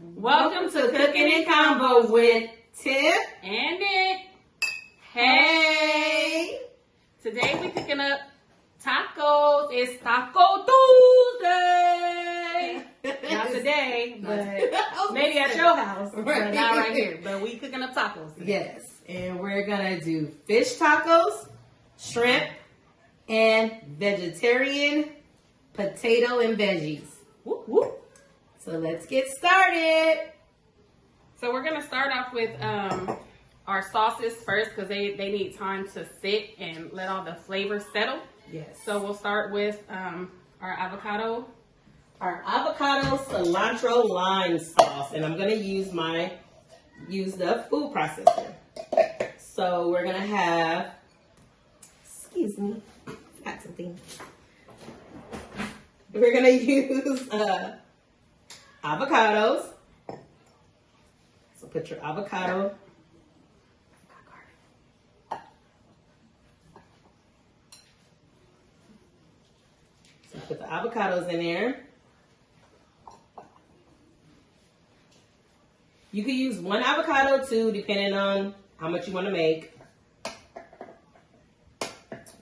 Welcome to Cooking and Convos with Tiff and Nick. Hey! Today we're cooking up tacos. It's Taco Tuesday. Not today, but maybe at your house, but not right here. But we cooking up tacos today. Yes, and we're gonna do fish tacos, shrimp, and vegetarian potato and veggies. Whoop, whoop. So let's get started. So we're gonna start off with our sauces first because they need time to sit and let all the flavors settle. Yes. So we'll start with our avocado. Our avocado cilantro lime sauce, and I'm gonna use the food processor. So we're gonna have, excuse me, got something. We're gonna use avocados. So put your avocado. So put the avocados in there. You could use one avocado, too, depending on how much you want to make.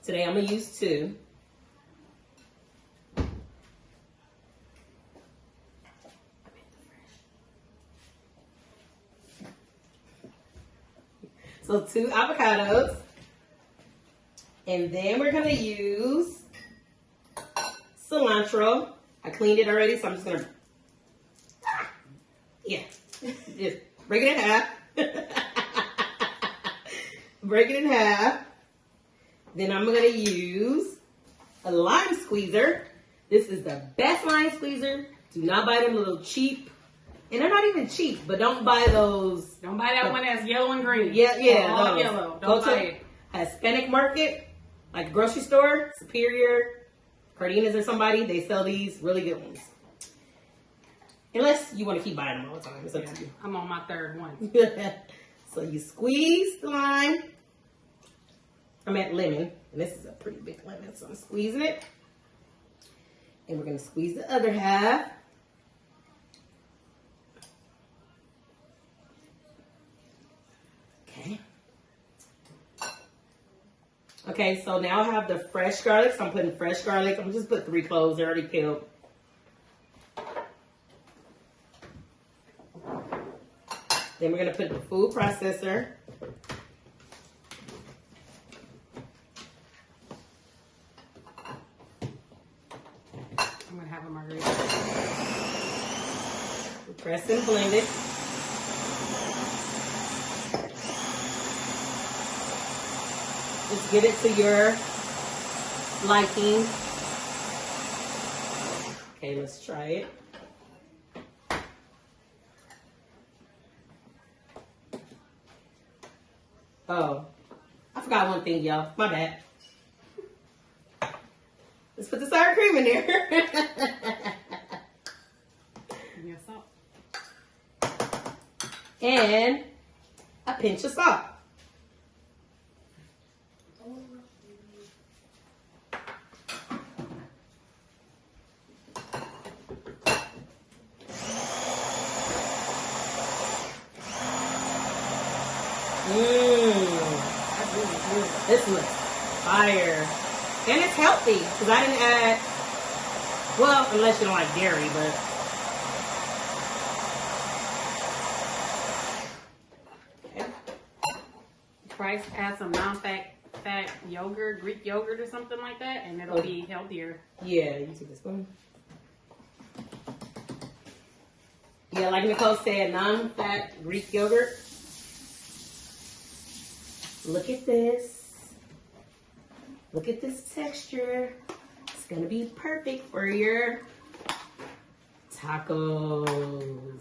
Today I'm going to use 2. So 2 avocados. And then we're going to use cilantro. I cleaned it already, so I'm just going to, just break it in half. Break it in half. Then I'm going to use a lime squeezer. This is the best lime squeezer. Do not buy them little cheap. And they're not even cheap, but don't buy those. Don't buy that one that's yellow and green. Yeah, all those. yellow. Go Don't buy it. a Hispanic market, like a grocery store, Superior, Cardenas or somebody. They sell these really good ones. Unless you want to keep buying them all the time. It's up to you. I'm on my 3rd one. So you squeeze the lime. I meant lemon. And this is a pretty big lemon, so I'm squeezing it. And we're going to squeeze the other half. Okay, so now I have the fresh garlic. So I'm putting fresh garlic. I'm just put 3 cloves. They're already peeled. Then we're going to put the food processor. I'm going to have a margarita. Press and blend it. Just get it to your liking. Okay, let's try it. Oh, I forgot one thing, y'all. My bad. Let's put the sour cream in there. Yes, salt. And a pinch of salt. That's really good. This looks fire. And it's healthy because I didn't add, well, unless you don't like dairy, but. Okay. Price, add some non-fat yogurt, Greek yogurt or something like that, and it'll be healthier. Yeah, you take this one. Yeah, like Nicole said, non-fat Greek yogurt. Look at this. Look at this texture. It's going to be perfect for your tacos.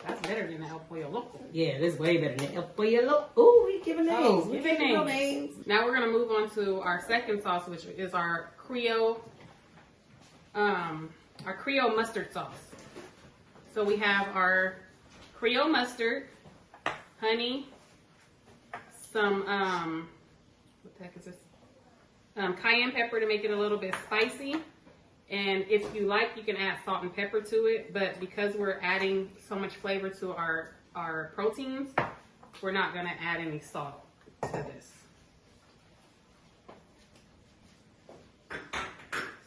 That's better than the El Pollo Loco. Yeah, this is way better than El Pollo Loco. Ooh, we giving names. Oh, We giving giving names. Now we're going to move on to our second sauce, which is our Creole mustard sauce. So we have our Creole mustard, honey, some what the heck is this? Cayenne pepper to make it a little bit spicy, And if you like, you can add salt and pepper to it. But because we're adding so much flavor to our proteins, we're not going to add any salt to this.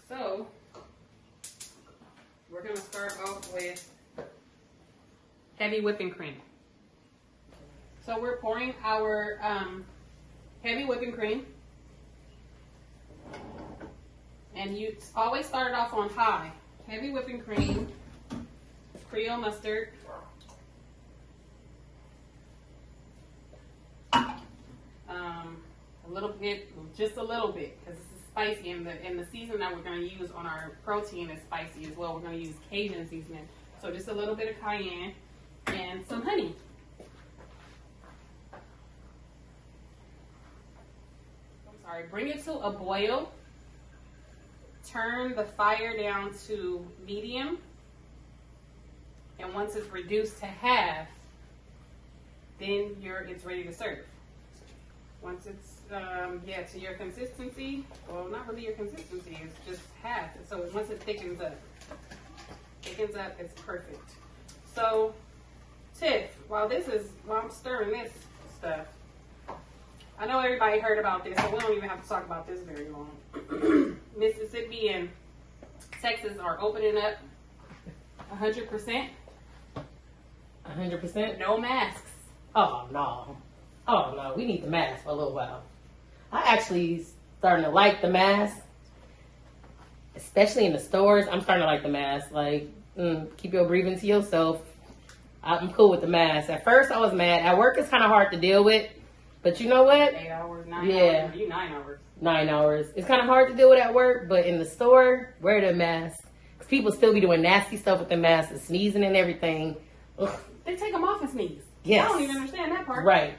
So we're going to start off with heavy whipping cream. So we're pouring our heavy whipping cream. And you always start it off on high. Heavy whipping cream, Creole mustard, a little bit, just a little bit, because this is spicy, and the season that we're going to use on our protein is spicy as well. We're going to use Cajun seasoning, so just a little bit of cayenne and some honey. I'm sorry. Bring it to a boil. Turn the fire down to medium, and once it's reduced to half, then it's ready to serve. Once it's to your consistency, well, not really your consistency, it's just half. So once it thickens up, it's perfect. So, Tiff, while I'm stirring this stuff, I know everybody heard about this, so we don't even have to talk about this very long. Mississippi and Texas are opening up 100%. 100%? No masks. Oh, no. We need the mask for a little while. I actually starting to like the mask, especially in the stores. I'm starting to like the mask. Like, keep your breathing to yourself. I'm cool with the mask. At first, I was mad. At work, it's kind of hard to deal with. But you know what? 8 hours, 9 hours. You 9 hours. 9 hours. It's kind of hard to deal with at work, but in the store, wear the mask. Because people still be doing nasty stuff with the mask and sneezing and everything. Ugh. They take them off and sneeze. Yes. I don't even understand that part. Right.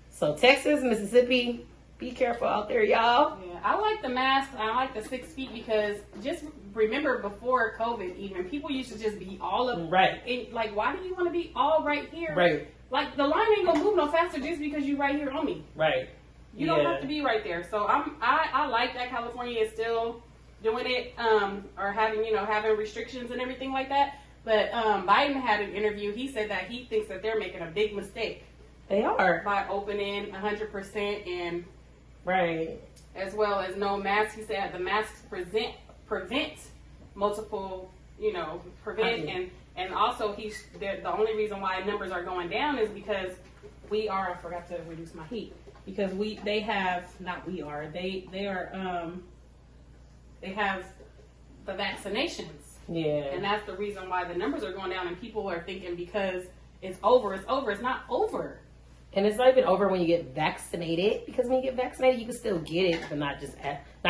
So Texas, Mississippi, be careful out there, y'all. Yeah, I like the mask. I like the 6 feet because just remember before COVID even, people used to just be all up. Right. Like, why do you want to be all right here? Right. Like, the line ain't gonna move no faster just because you right here on me. Right. You don't have to be right there. So I like that California is still doing it, or having restrictions and everything like that. But Biden had an interview. He said that he thinks that they're making a big mistake. They are. By opening 100% and right. As well as no masks. He said the masks prevent multiple, and also the only reason why numbers are going down is because I forgot to reduce my heat. Because they have the vaccinations. Yeah. And that's the reason why the numbers are going down, and people are thinking because it's over. It's not over. And it's not even over when you get vaccinated, because when you get vaccinated, you can still get it, but not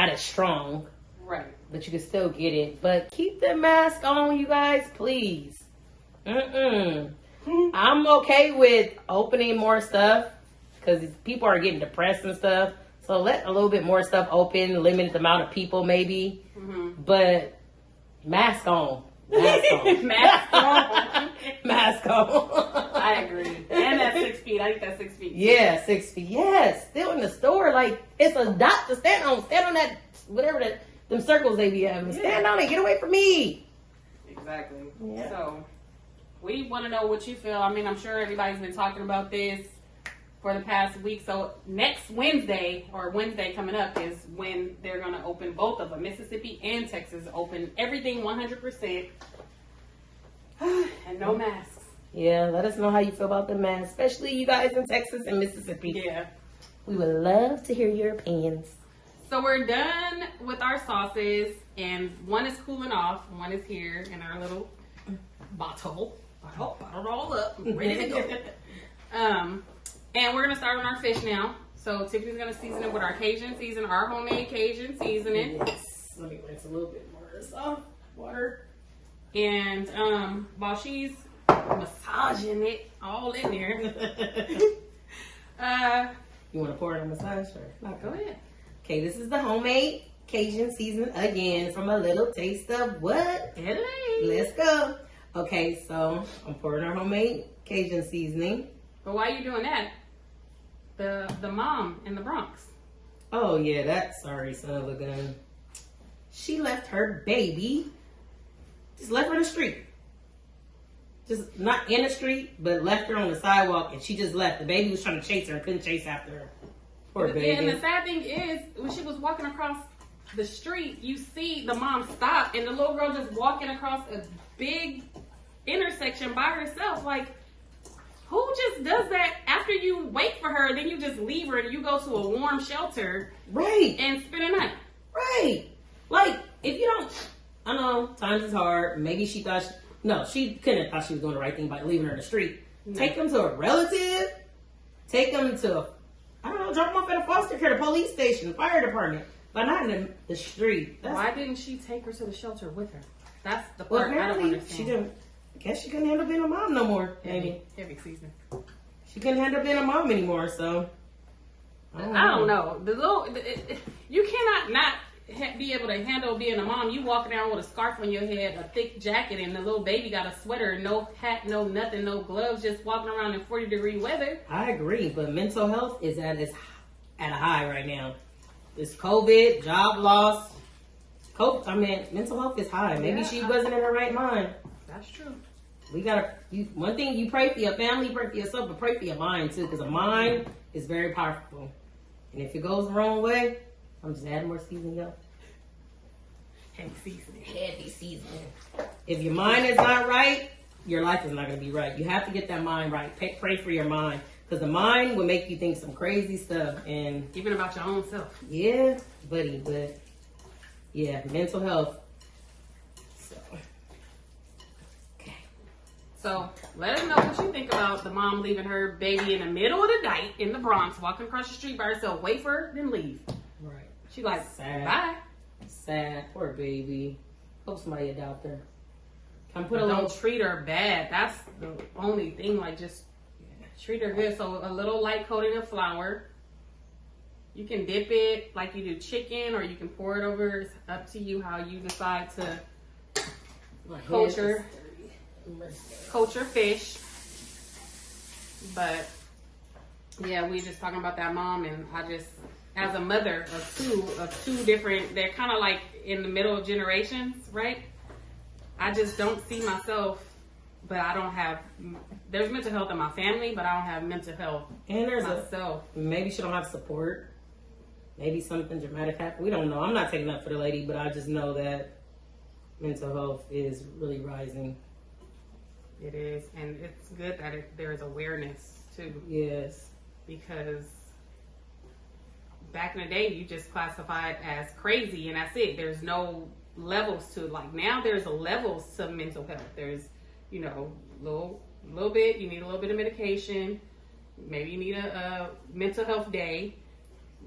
as strong. Right. But you can still get it. But keep the mask on, you guys, please. I'm okay with opening more stuff, because people are getting depressed and stuff. So let a little bit more stuff open, limit the amount of people maybe. But mask on. Mask on. Mask on. Mask on. I agree. And that's 6 feet. I think that's 6 feet. Yeah, 6 feet. Yes. Still in the store, like, it's a dot to stand on. Stand on that, whatever them circles they be having. Stand on it. Get away from me. Exactly. Yeah. So, we want to know what you feel. I mean, I'm sure everybody's been talking about this for the past week. So, next Wednesday coming up is when they're going to open both of them. Mississippi and Texas open everything 100%. And no masks. Yeah, let us know how you feel about the mask, especially you guys in Texas and Mississippi. Yeah. We would love to hear your opinions. So we're done with our sauces, and one is cooling off, one is here in our little bottle roll up, ready to go. And we're gonna start on our fish now. So Tiffany's gonna season it with our Cajun season, our homemade Cajun seasoning. Yes. Let me rinse a little bit more soft water. And while she's massaging it all in there, you want to pour it on massage or not? Go ahead. Okay, this is the homemade Cajun seasoning again from A Little Taste of What? LA. Let's go. Okay, so I'm pouring our homemade Cajun seasoning. But why are you doing that? The mom in the Bronx. Oh yeah, that sorry son of a gun. She left her baby, just left her in the street. Just not in the street, but left her on the sidewalk, and she just left. The baby was trying to chase her and couldn't chase after her. Poor baby. Yeah, and the sad thing is, when she was walking across the street, you see the mom stop, and the little girl just walking across a big intersection by herself. Like, who just does that after you wait for her, then you just leave her and you go to a warm shelter, right, and spend a night? Right. Like, if you don't, I know times is hard. Maybe she thought, she couldn't have thought she was doing the right thing by leaving her in the street. No. Take them to a relative. Take them to, drop them off at a foster care, the police station, the fire department, but not in the street. Why didn't she take her to the shelter with her? That's the part I don't understand. She didn't. I guess she couldn't handle being a mom no more. Heavy season. She couldn't handle being a mom anymore, so. I don't know. You cannot not be able to handle being a mom. You walking around with a scarf on your head, a thick jacket, and the little baby got a sweater, no hat, no nothing, no gloves, just walking around in 40-degree weather. I agree, but mental health is at a high right now. This COVID, job loss, mental health is high. Maybe she wasn't in her right mind. That's true. One thing, you pray for your family, pray for yourself, but pray for your mind too, because a mind is very powerful. And if it goes the wrong way, I'm just adding more seasoning, y'all. Heavy seasoning. If your mind is not right, your life is not going to be right. You have to get that mind right. Pray for your mind, because the mind will make you think some crazy stuff, and even about your own self. Yeah, buddy, but yeah, mental health. So let us know what you think about the mom leaving her baby in the middle of the night in the Bronx, walking across the street by herself. Wait for her, then leave. Right. She like, sad. Bye. Sad. Poor baby. Hope somebody adopt her. Don't treat her bad. That's the only thing. Like, just treat her good. So a little light coating of flour. You can dip it like you do chicken, or you can pour it over. It's up to you how you decide to coat your fish. But yeah, we just talking about that mom, and I just, as a mother of two different, they're kind of like in the middle of generations, right? I just don't see myself, but I don't have, there's mental health in my family, but I don't have mental health and there's myself. Maybe she don't have support. Maybe something dramatic happened. We don't know. I'm not taking up for the lady, but I just know that mental health is really rising. It is, and it's good that there is awareness too. Yes. Because back in the day, you just classified as crazy, and that's it. There's no levels to it. Like now, there's levels to mental health. There's, little bit. You need a little bit of medication. Maybe you need a mental health day.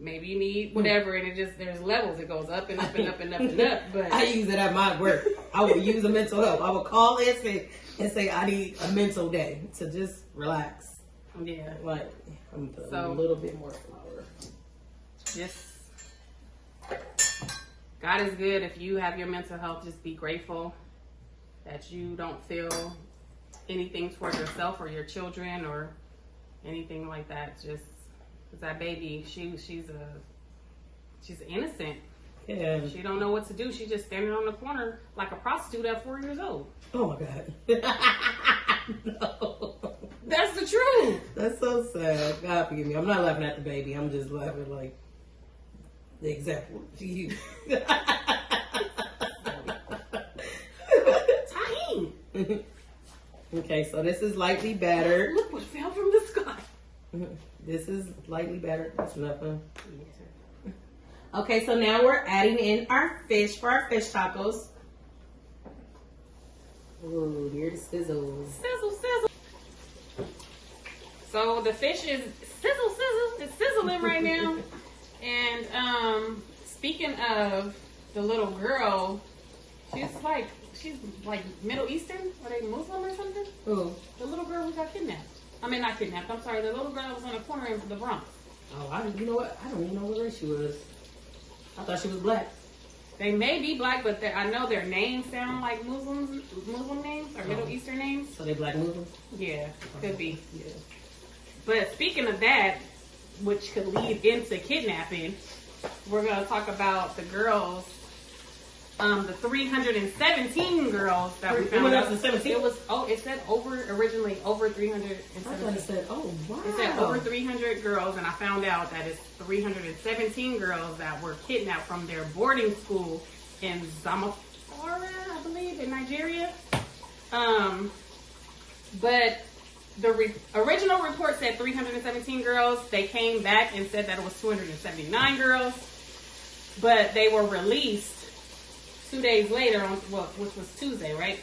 Maybe you need whatever, and there's levels. It goes up and up and up and up and up. But I use it at my work. I would use a mental health. I would call in and say I need a mental day to just relax. Yeah. Like, I'm putting a little bit more flour. Just, God is good. If you have your mental health, just be grateful that you don't feel anything towards yourself or your children or anything like that. Just, because that baby, she's innocent. Yeah. She don't know what to do. She's just standing on the corner like a prostitute at 4 years old. Oh my God. No. That's the truth. That's so sad. God forgive me. I'm not laughing at the baby. I'm just laughing like the example to you. Tahine. Okay, so this is lightly battered. Look what fell from the sky. This is lightly battered. That's nothing. Okay, so now we're adding in our fish for our fish tacos. Ooh, here the sizzles. Sizzle, sizzle. So the fish is sizzle. It's sizzling right now. And speaking of the little girl, she's like Middle Eastern. Are they Muslim or something? Who? The little girl who got kidnapped. I mean, not kidnapped. I'm sorry. The little girl that was on the corner in the Bronx. Oh, you know what? I don't even know what race she was. I thought she was black. They may be black, but I know their names sound like Muslim names or Middle Eastern names. So they black Muslims? Yeah, could be. Yeah. But speaking of that, which could lead into kidnapping, we're going to talk about the girls The 317 girls that we It found went out. up to 17? It said originally over 317. I thought it said, oh, wow. It said over 300 girls, and I found out that it's 317 girls that were kidnapped from their boarding school in Zamfara, I believe, in Nigeria. But the original report said 317 girls. They came back and said that it was 279 girls, but they were released 2 days later, which was Tuesday, right?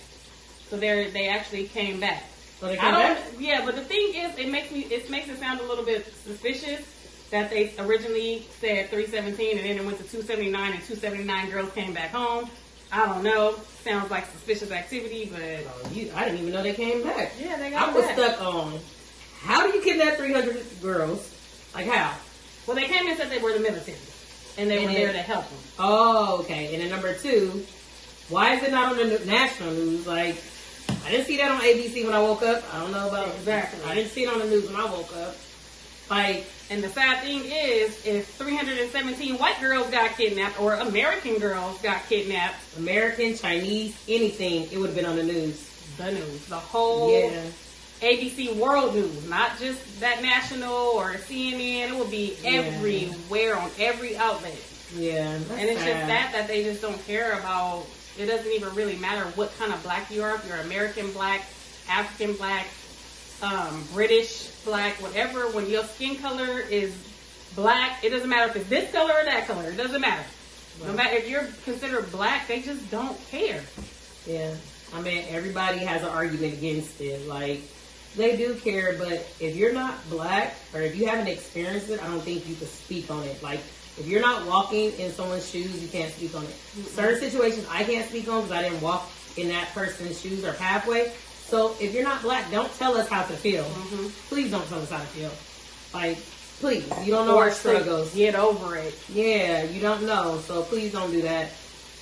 So they actually came back. So they came back? Yeah, but the thing is, it makes it sound a little bit suspicious that they originally said 317 and then it went to 279 and 279 girls came back home. I don't know. Sounds like suspicious activity, but I didn't even know they came back. Yeah, they got I was back. stuck on how do you kidnap 300 girls? Like how? Well, they came and said they were the military and they were there to help them. Oh, okay. And then number two, why is it not on the national news? Like, I didn't see that on ABC when I woke up. I don't know about Exactly. I didn't see it on the news when I woke up. Like, and the sad thing is, if 317 white girls got kidnapped or American girls got kidnapped, American, Chinese, anything, it would have been on the news. The whole Yeah. ABC World News, not just that national or CNN. It would be everywhere on every outlet. Yeah. And it's just that they just don't care about. It doesn't even really matter what kind of black you are. If you're American black, African black, British black, whatever. When your skin color is black, it doesn't matter if it's this color or that color. It doesn't matter. Right. No matter if you're considered black, they just don't care. Yeah. I mean, everybody has an argument against it. Like, they do care, but if you're not black or if you haven't experienced it, I don't think you can speak on it. Like, if you're not walking in someone's shoes, you can't speak on it. Certain situations I can't speak on because I didn't walk in that person's shoes or pathway. So if you're not black, don't tell us how to feel. Mm-hmm. Please don't tell us how to feel. Like, please. You don't know our struggles. Get over it. Yeah, you don't know. So please don't do that.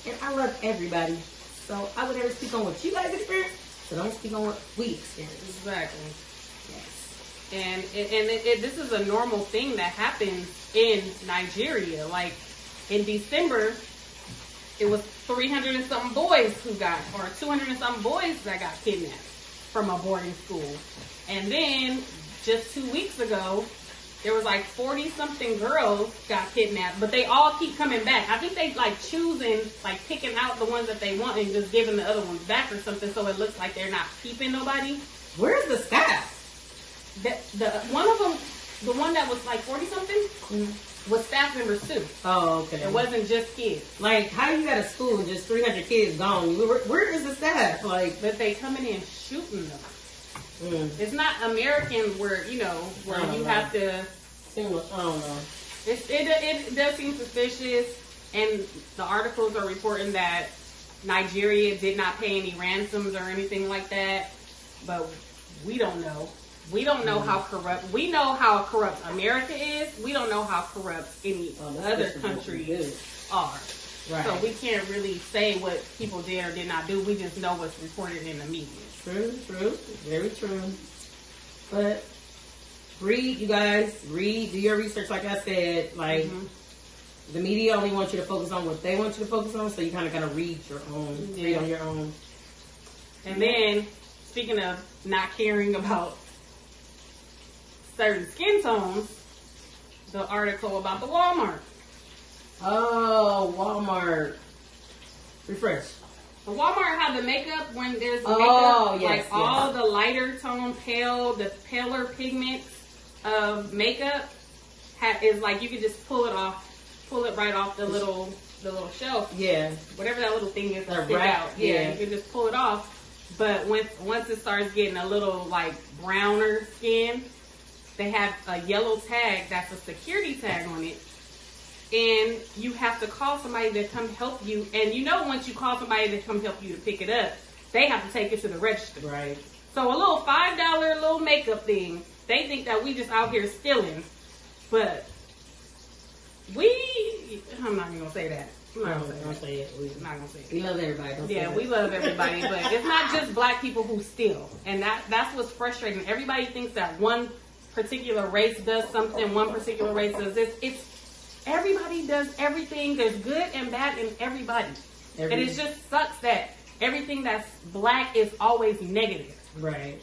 And I love everybody. So I would never speak on what you guys experience, so don't speak on what we experience. Exactly. Yes. And this is a normal thing that happens in Nigeria. Like in December, it was 300 and something boys who got, or 200 and something boys that got kidnapped from a boarding school. And then just 2 weeks ago, there was like 40 something girls got kidnapped, but they all keep coming back. I think they like choosing, like picking out the ones that they want and just giving the other ones back or something, so it looks like they're not keeping nobody. Where's the staff? The one of them, the one that was like 40 something, was staff members too. Oh, okay. It wasn't just kids. Like, how you at a school and just 300 kids gone? Where is the staff? Like, But they coming in shooting them. It's not American where, you have to. I don't know. It does seem suspicious, and the articles are reporting that Nigeria did not pay any ransoms or anything like that, but we don't know. We don't know how corrupt. We know how corrupt America is. We don't know how corrupt any other countries are. Right. So we can't really say what people did or did not do. We just know what's reported in the media. True. Very true. But read, you guys. Read. Do your research like I said. Like, the media only wants you to focus on what they want you to focus on, so you kind of got to read your own. Read on your own. And then, speaking of not caring about certain skin tones, the article about the Walmart. Oh, Walmart. Refresh. The Walmart had the makeup when there's makeup, all the lighter tone, the paler pigments of makeup is like you could just pull it right off the little shelf. Yeah. Whatever that little thing is that stick out. Yeah, you can just pull it off. But once it starts getting a little like browner skin, they have a yellow tag that's a security tag on it. And you have to call somebody to come help you. And once you call somebody to come help you to pick it up, they have to take it to the register. Right. So a little $5 little makeup thing, they think that we just out here stealing. But I'm not even going to say that. I'm not going to say it. I'm not going to say it. We love everybody. We love everybody. But it's not just black people who steal. And that's what's frustrating. Everybody thinks that one particular race does something, one particular race does this. Everybody does everything. There's good and bad in everybody. And it just sucks that everything that's black is always negative. Right.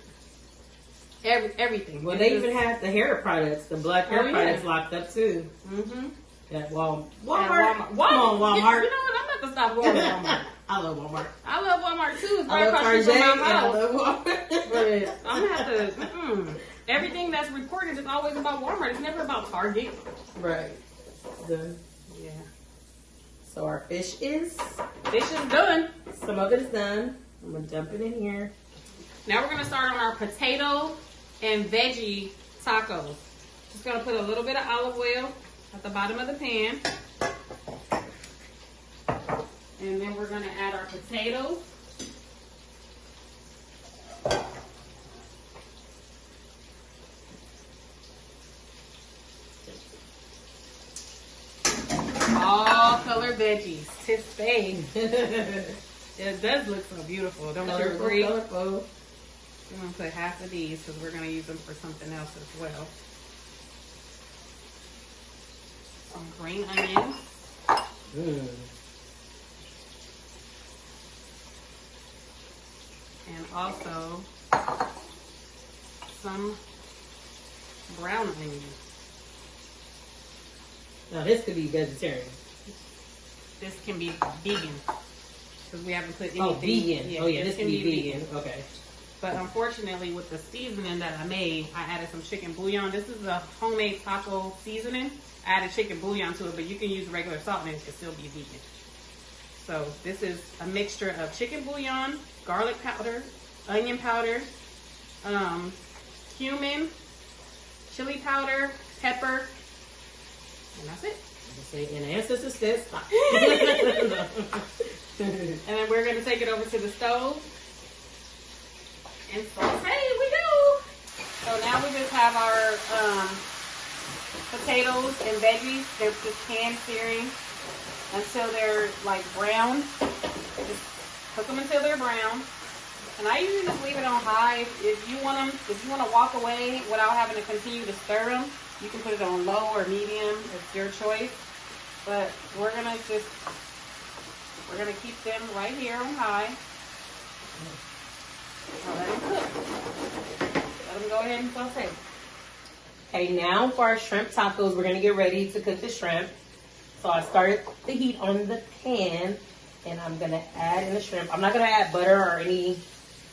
Everything. Well, they even have the hair products, the black hair products locked up too. Mm-hmm. At Walmart. Come on, Walmart. You know what? I'm about to stop going to Walmart. I love Walmart. I love Walmart too. It's right I love across the street Target, from my and I house. love Walmart. But I'm gonna have to. Everything that's reported is always about Walmart. It's never about Target. Right. Done. Yeah. So our fish is done. Some of it is done. I'm gonna dump it in here. Now we're gonna start on our potato and veggie tacos. Just gonna put a little bit of olive oil at the bottom of the pan. And then we're gonna add our potatoes. All color veggies. Tis Spain. It does look so beautiful. Don't you agree? Colorful. I'm going to put half of these because we're going to use them for something else as well. Some green onions. And also some brown onions. Now this could be vegetarian. This can be vegan because we haven't put anything. Oh, vegan. Yeah, this can be vegan. Okay. But unfortunately, with the seasoning that I made, I added some chicken bouillon. This is a homemade taco seasoning. I added chicken bouillon to it, but you can use regular salt and it can still be vegan. So this is a mixture of chicken bouillon, garlic powder, onion powder, cumin, chili powder, pepper, and that's it. And ancestors says stop. And then we're going to take it over to the stove. And saute we do. So now we just have our potatoes and veggies. They're just pan searing until they're like brown. Just cook them until they're brown. And I usually just leave it on high. If you want to walk away without having to continue to stir them, you can put it on low or medium. It's your choice. But we're gonna keep them right here on high. Let them cook. Let them go ahead and saute. Okay, now for our shrimp tacos, we're gonna get ready to cook the shrimp. So I started the heat on the pan, and I'm gonna add in the shrimp. I'm not gonna add butter or any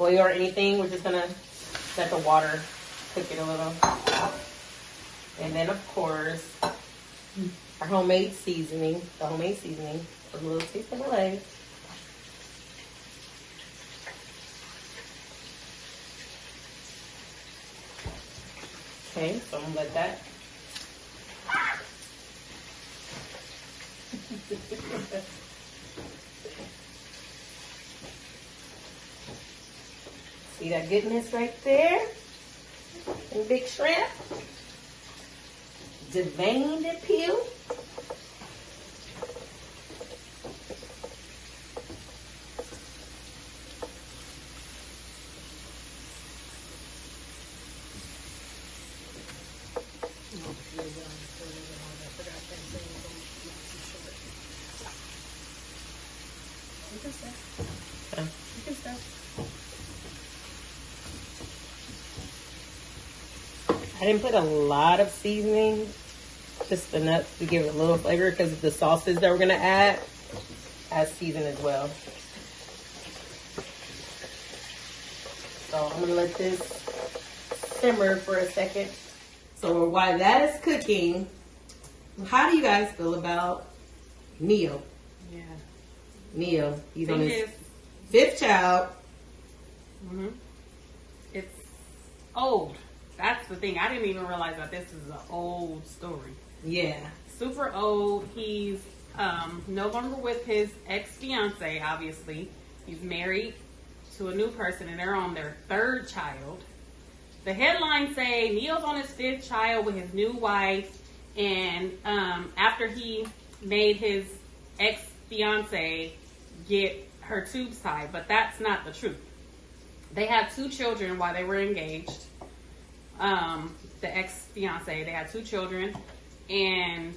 oil or anything. We're just gonna let the water cook it a little. And then of course, our homemade seasoning, a little taste of the leg. Okay, so I'm gonna let that. See that goodness right there? And big shrimp. Deveined and peeled. I didn't put a lot of seasoning, just enough to give it a little flavor because of the sauces that we're going to add as season as well. So I'm going to let this simmer for a second. So while that is cooking, how do you guys feel about Neil? Yeah. Neil, he's on his 5th child. Mm-hmm. It's old. That's the thing. I didn't even realize that this is an old story. Yeah. Super old. He's no longer with his ex-fiance, obviously. He's married to a new person, and they're on their 3rd child. The headlines say Neil's on his 5th child with his new wife, and after he made his ex-fiance get her tubes tied, but that's not the truth. They had 2 children while they were engaged. The ex-fiance, they had 2 children, and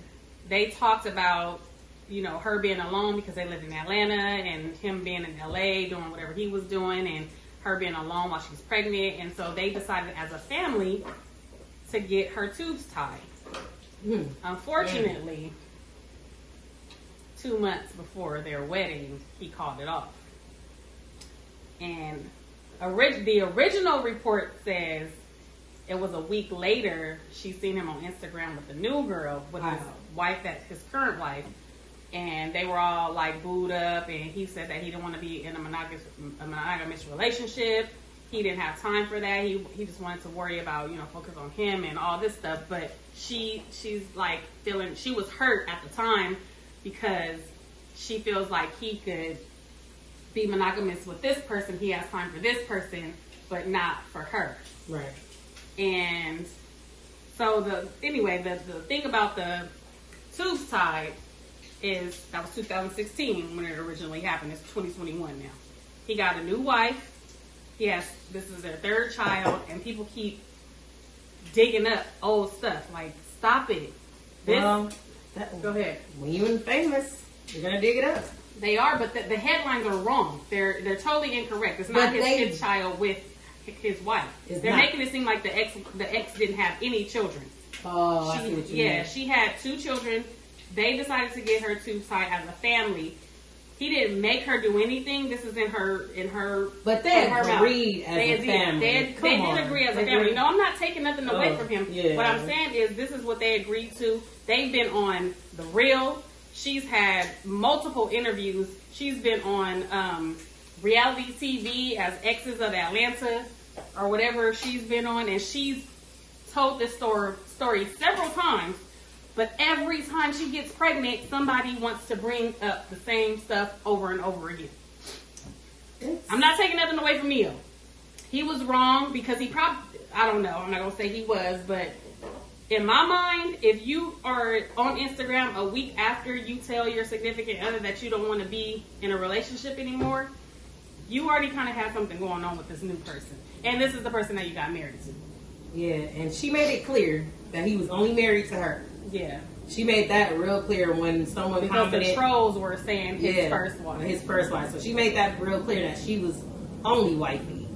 they talked about you know, her being alone because they lived in Atlanta and him being in LA doing whatever he was doing and her being alone while she was pregnant. And so they decided as a family to get her tubes tied. Unfortunately, 2 months before their wedding, he called it off. And the original report says it was a week later she seen him on Instagram with the new girl, with his wife, that's his current wife, and they were all like booed up, and he said that he didn't want to be in a monogamous relationship. He didn't have time for that. He just wanted to worry about, you know, focus on him and all this stuff. But she's like feeling, she was hurt at the time because she feels like he could be monogamous with this person. He has time for this person, but not for her. Right. And so the thing about the tubes tied is that was 2016 when it originally happened. It's 2021 now. He got a new wife. This is their third child, and people keep digging up old stuff. Like, stop it. Go ahead. When you're famous, you're gonna dig it up. They are, but the headlines are wrong. They're totally incorrect. It's not his child with his wife. They're making it seem like the ex didn't have any children. Oh, I see what you mean. She had 2 children. They decided to get her tubes tied as a family. He didn't make her do anything. This is in her. But they agreed as a family. They did agree as a family. No, I'm not taking nothing away from him. Yeah. What I'm saying is this is what they agreed to. They've been on The Real. She's had multiple interviews. She's been on reality TV as Exes of Atlanta or whatever she's been on, and she's told this story several times. But every time she gets pregnant, somebody wants to bring up the same stuff over and over again. I'm not taking nothing away from Neil. He was wrong because he probably, I don't know, I'm not going to say he was, but in my mind, if you are on Instagram a week after you tell your significant other that you don't want to be in a relationship anymore, you already kind of have something going on with this new person. And this is the person that you got married to. Yeah, and she made it clear that he was only married to her. Yeah. She made that real clear when someone commented. Because the trolls were saying his first wife. His first wife. So she made that real clear that she was only wifey.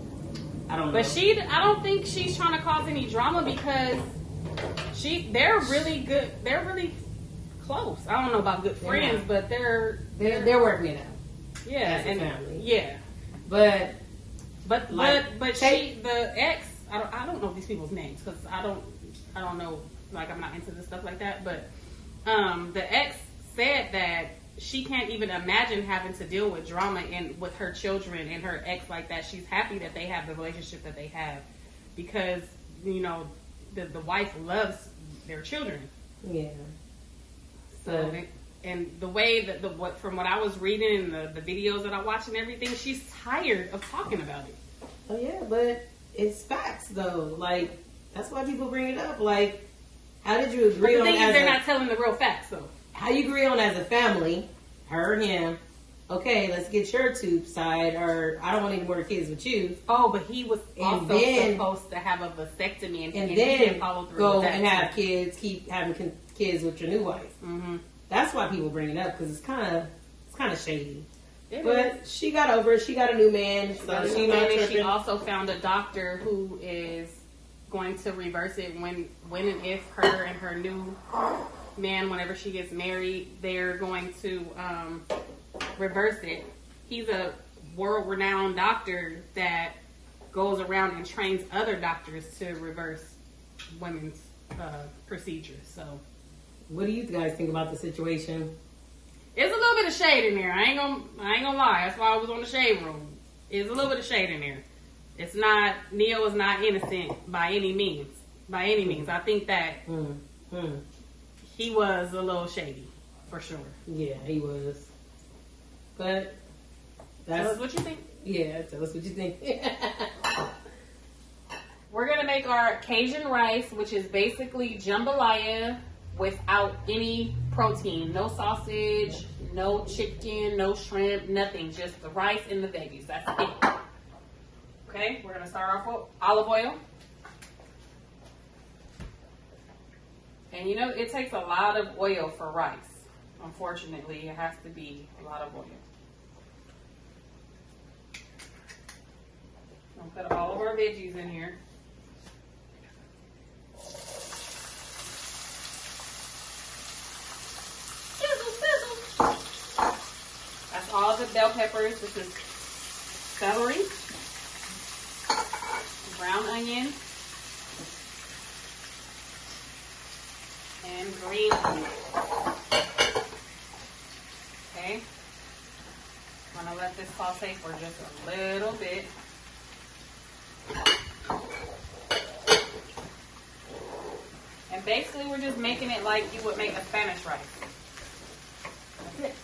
I don't know. But I don't think she's trying to cause any drama because they're really good. They're really close. I don't know about good friends, but they're working it out. Yeah, as a family. Yeah. But the ex, I don't know these people's names because I don't know, like I'm not into this stuff like that, but the ex said that she can't even imagine having to deal with drama with her children and her ex like that. She's happy that they have the relationship that they have because, you know, the wife loves their children. Yeah. So, and the way that from what I was reading and the videos that I watched and everything, she's tired of talking about it. Oh yeah, but it's facts though. Like, that's why people bring it up. Like, how did you agree on? But the thing is, they're not telling the real facts though. How you agree on as a family, her, him? Okay, let's get your tubes tied, or I don't want any more kids with you. Oh, but he was also supposed to have a vasectomy, and then he didn't follow through go with that and have kids, keep having kids with your new wife. Mm-hmm. That's why people bring it up because it's kind of shady. But she got over it. She got a new man, so she's not tripping. She also found a doctor who is going to reverse it when and if her and her new man, whenever she gets married, they're going to reverse it. He's a world-renowned doctor that goes around and trains other doctors to reverse women's procedures. So, what do you guys think about the situation? It's a little bit of shade in there. I ain't gonna lie. That's why I was on the shade room. It's a little bit of shade in there. It's not, Neo is not innocent by any means. By any means. I think that he was a little shady, for sure. Yeah, he was. But tell us what you think. Yeah, tell us what you think. We're gonna make our Cajun rice, which is basically jambalaya without any protein. No sausage, no chicken, no shrimp, nothing. Just the rice and the veggies. That's it. Okay, we're gonna start off with olive oil. And you know, it takes a lot of oil for rice. Unfortunately, it has to be a lot of oil. I'll put all of our veggies in here. That's all the bell peppers. This is celery, brown onion, and green onion. Okay. I'm gonna let this saute for just a little bit. And basically we're just making it like you would make a Spanish rice. That's it.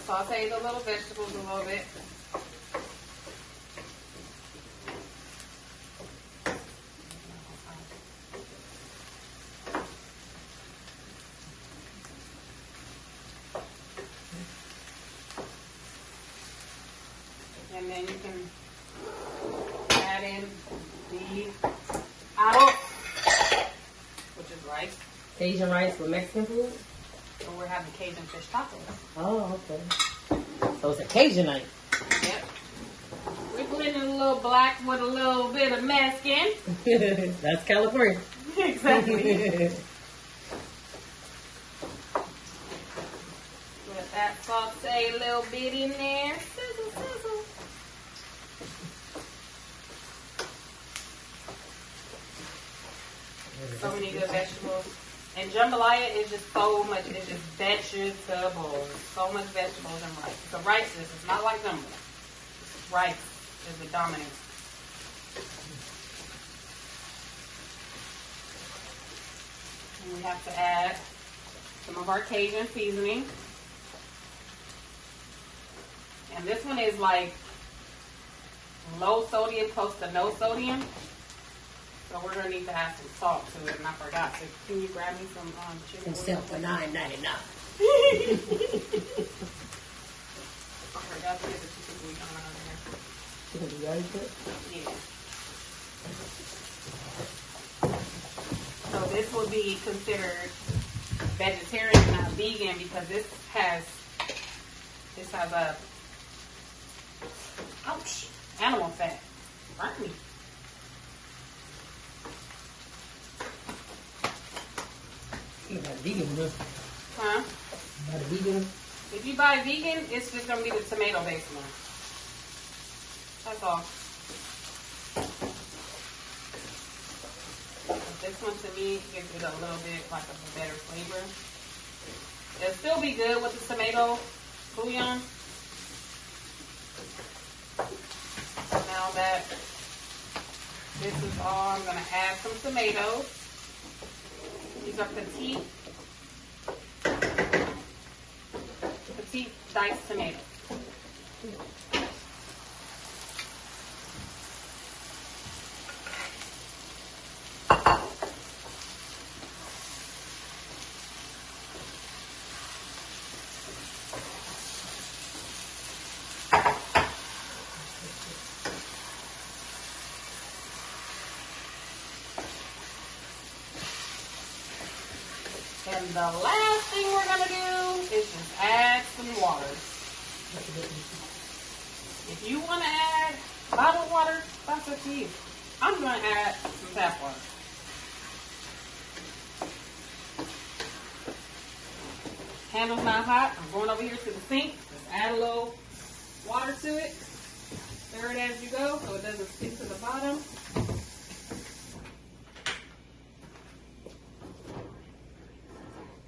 Saute the little vegetables a little bit. And then you can add in the arroz, which is rice. Cajun rice with Mexican food? So we're having Cajun fish tacos. Oh, okay. So it's a Cajun night. Yep. We're blending a little black with a little bit of Mexican. That's California. Exactly. Let that saute a little bit in there. Sizzle, sizzle. So many good vegetables. And jambalaya is just so much. It's just vegetables. So much vegetables and rice. It's a rice dish. It's not like gumbo. Rice is the dominant. And we have to add some of our Cajun seasoning. And this one is like low sodium, close to no sodium. So we're gonna need to add some salt to it, and I forgot. So can you grab me some chicken? And sell for $9.99. I forgot to get the chicken bouillon out of there. Chicken bouillon put? Yeah. So this will be considered vegetarian, not vegan, because this has a animal fat. Burn me. You got vegan, huh? Huh? Not a vegan. If you buy vegan, it's just gonna be the tomato based one. That's all. But this one to me gives it a little bit like a better flavor. It'll still be good with the tomato bouillon. Now that this is all, I'm gonna add some tomatoes. These are petite diced tomatoes. And the last thing we're going to do is just add some water. If you want to add bottled water, that's up to you. I'm going to add some tap water. Handle's not hot. I'm going over here to the sink. Just add a little water to it. Stir it as you go so it doesn't stick to the bottom.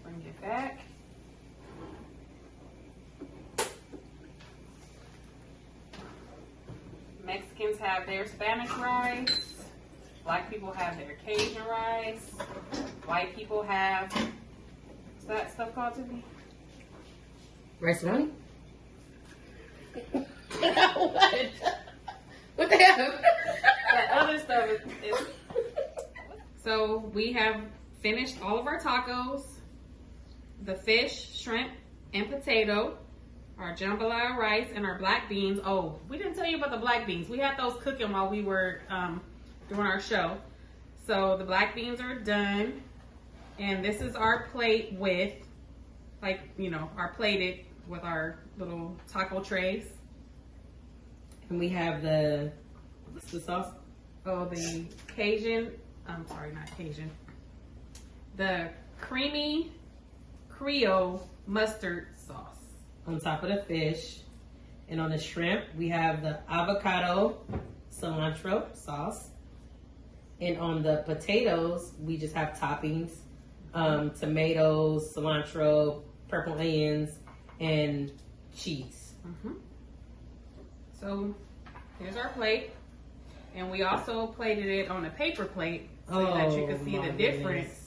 Bring it back. Mexicans have their Spanish rice. Black people have their Cajun rice. White people have, what's that stuff called to me? Rice and honey? What the hell? That other stuff is. So we have finished all of our tacos. The fish, shrimp, and potato. Our jambalaya rice and our black beans. Oh, we didn't tell you about the black beans. We had those cooking while we were doing our show. So the black beans are done. And this is our plate with like, you know, our plated with our little taco trays. And we have what's the sauce? Oh, the Cajun, I'm sorry, not Cajun. The creamy Creole mustard sauce. On top of the fish. And on the shrimp, we have the avocado cilantro sauce. And on the potatoes, we just have toppings. Tomatoes, cilantro, purple onions, and cheese. So here's our plate. And we also plated it on a paper plate so that you can see the difference. Goodness.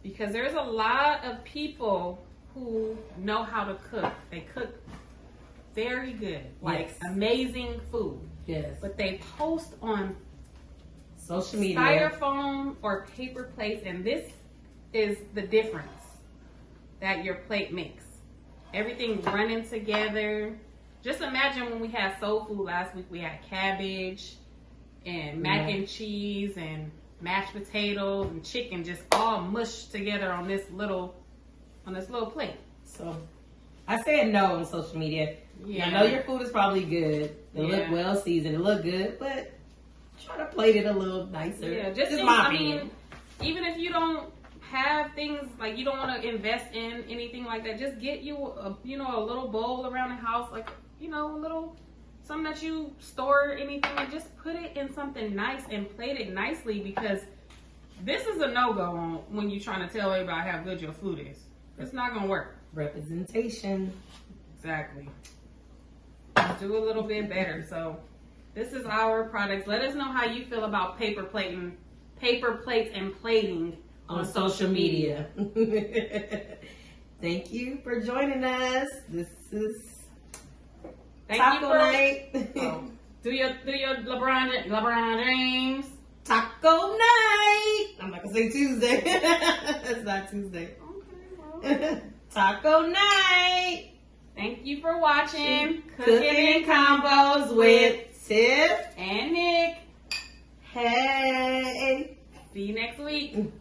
Because there's a lot of people who know how to cook. They cook very good, like Yes. amazing food. Yes. But they post on Social media. styrofoam or paper plates, and this is the difference that your plate makes. Everything running together. Just imagine when we had soul food last week, we had cabbage and mac and cheese and mashed potatoes and chicken just all mushed together on this little plate. So I said no on social media. Yeah. I know your food is probably good. It look well seasoned. It look good, but try to plate it a little nicer. Yeah, just think, my I opinion. mean, even if you don't have things like you don't want to invest in anything like that, just get you a little bowl around the house, like a little something that you store anything, and just put it in something nice and plate it nicely, because this is a no-go on when you're trying to tell everybody how good your food is. It's not gonna work. Representation. Exactly. Just do a little bit better. So this is our products. Let us know how you feel about paper plates and plating on social media. Thank you for joining us. This is Thank Taco you for, Night. Oh, do your LeBron James. Taco Night. I'm not gonna say Tuesday. It's not Tuesday. Okay, well. Taco Night. Thank you for watching Cooking and Convos with Tiff and Nick. Hey. See you next week.